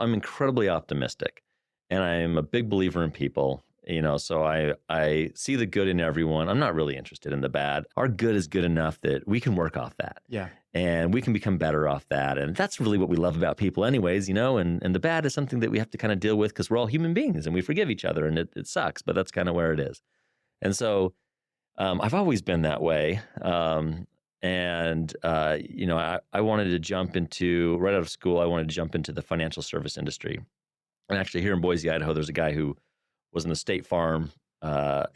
I'm incredibly optimistic, and I'm a big believer in people. So I see the good in everyone. I'm not really interested in the bad. Our good is good enough that we can work off that. Yeah. And we can become better off that. And that's really what we love about people anyways, and the bad is something that we have to kind of deal with because we're all human beings and we forgive each other, and it sucks, but that's kind of where it is. And so I've always been that way. I wanted to jump into, right out of school, I wanted to jump into the financial service industry. And actually here in Boise, Idaho, there's a guy who was an estate farm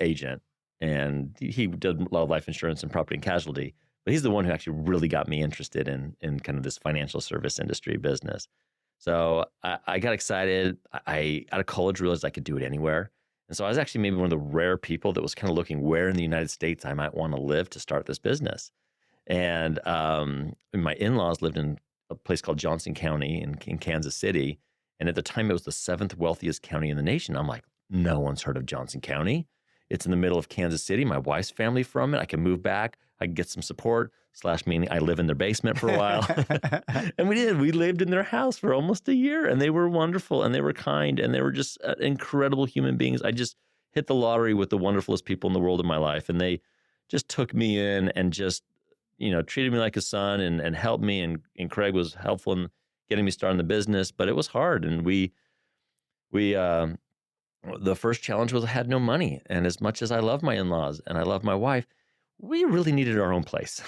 agent, and he did a lot of life insurance and property and casualty. But he's the one who actually really got me interested in kind of this financial service industry business. So I got excited. I out of college realized I could do it anywhere. And so I was actually maybe one of the rare people that was kind of looking where in the United States I might want to live to start this business. And my in-laws lived in a place called Johnson County in Kansas City. And at the time, it was the 7th wealthiest county in the nation. I'm like, no one's heard of Johnson County. It's in the middle of Kansas City. My wife's family from it. I can move back. I can get some support, meaning I live in their basement for a while. And we did. We lived in their house for almost a year, and they were wonderful, and they were kind, and they were just incredible human beings. I just hit the lottery with the wonderfulest people in the world in my life, and they just took me in and just, treated me like a son and helped me, and Craig was helpful in getting me started in the business, but it was hard. And the first challenge was I had no money. And as much as I love my in-laws and I love my wife, we really needed our own place.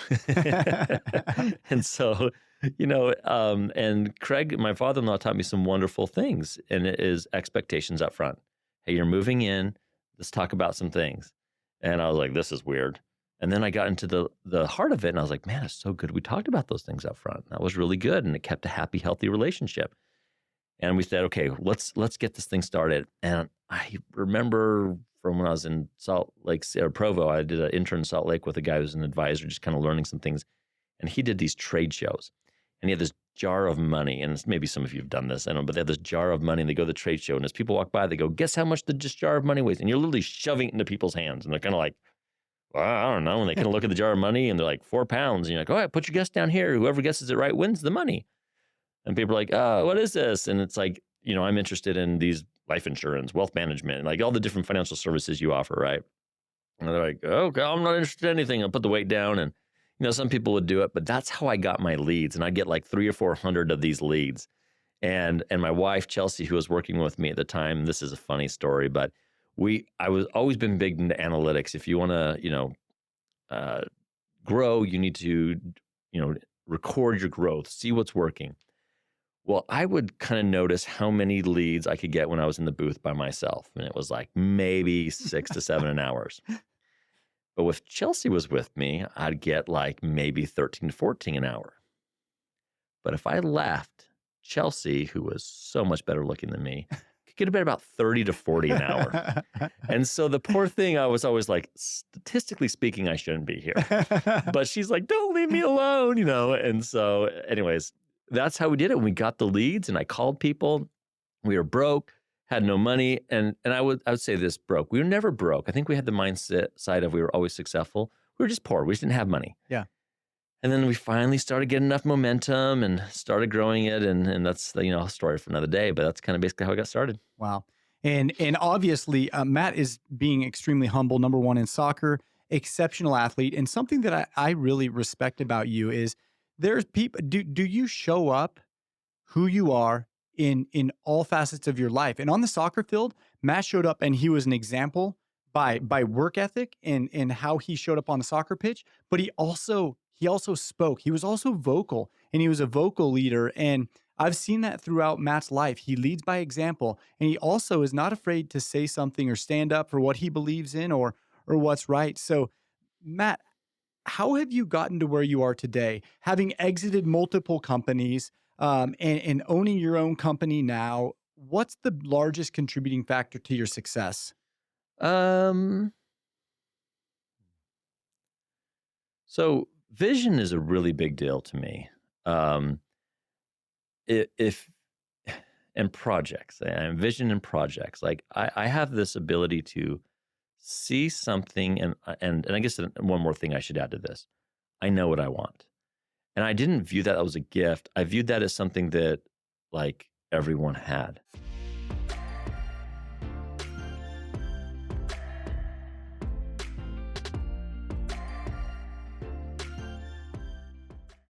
And so, and Craig, my father-in-law, taught me some wonderful things, and it is expectations up front. Hey, you're moving in. Let's talk about some things. And I was like, this is weird. And then I got into the heart of it, and I was like, man, it's so good we talked about those things up front. That was really good, and it kept a happy, healthy relationship. And we said, okay, let's get this thing started. And I remember from when I was in Salt Lake or Provo, I did an intern in Salt Lake with a guy who was an advisor, just kind of learning some things. And he did these trade shows, and he had this jar of money. And maybe some of you have done this, I don't know, but they have this jar of money, and they go to the trade show, and as people walk by, they go, guess how much this jar of money weighs? And you're literally shoving it into people's hands, and they're kind of like, well, I don't know. And they kind of look at the jar of money, and they're like 4 pounds. And you're like, all right, put your guess down here. Whoever guesses it right wins the money. And people are like, oh, what is this? And it's like, I'm interested in these life insurance, wealth management, like all the different financial services you offer, right? And they're like, okay, I'm not interested in anything. I'll put the weight down. And, some people would do it, but that's how I got my leads. And I get like 300 or 400 of these leads. And my wife, Chelsea, who was working with me at the time, this is a funny story, but I was always been big into analytics. If you want to, grow, you need to, record your growth, see what's working. Well, I would kind of notice how many leads I could get when I was in the booth by myself. And it was like maybe 6 to 7 an hour. But if Chelsea was with me, I'd get like maybe 13 to 14 an hour. But if I left, Chelsea, who was so much better looking than me, could get about 30 to 40 an hour. And so the poor thing, I was always like, statistically speaking, I shouldn't be here. But she's like, don't leave me alone, And so anyways, that's how we did it. We got the leads, and I called people. We were broke, had no money. And I would say this, broke. We were never broke. I think we had the mindset side of we were always successful. We were just poor. We just didn't have money. Yeah. And then we finally started getting enough momentum and started growing it. And that's, a story for another day, but that's kind of basically how I got started. Wow. And obviously, Matt is being extremely humble, number one in soccer, exceptional athlete. And something that I really respect about you is there's people, do you show up who you are in all facets of your life? And on the soccer field, Matt showed up, and he was an example by work ethic and how he showed up on the soccer pitch, but he also spoke. He was also vocal, and he was a vocal leader. And I've seen that throughout Matt's life. He leads by example, and he also is not afraid to say something or stand up for what he believes in or what's right. So, Matt, how have you gotten to where you are today, having exited multiple companies and owning your own company now? What's the largest contributing factor to your success? So vision is a really big deal to me. And projects, and vision and projects, like I have this ability to see something, and I guess one more thing I should add to this. I know what I want. And I didn't view that as a gift. I viewed that as something that, like, everyone had.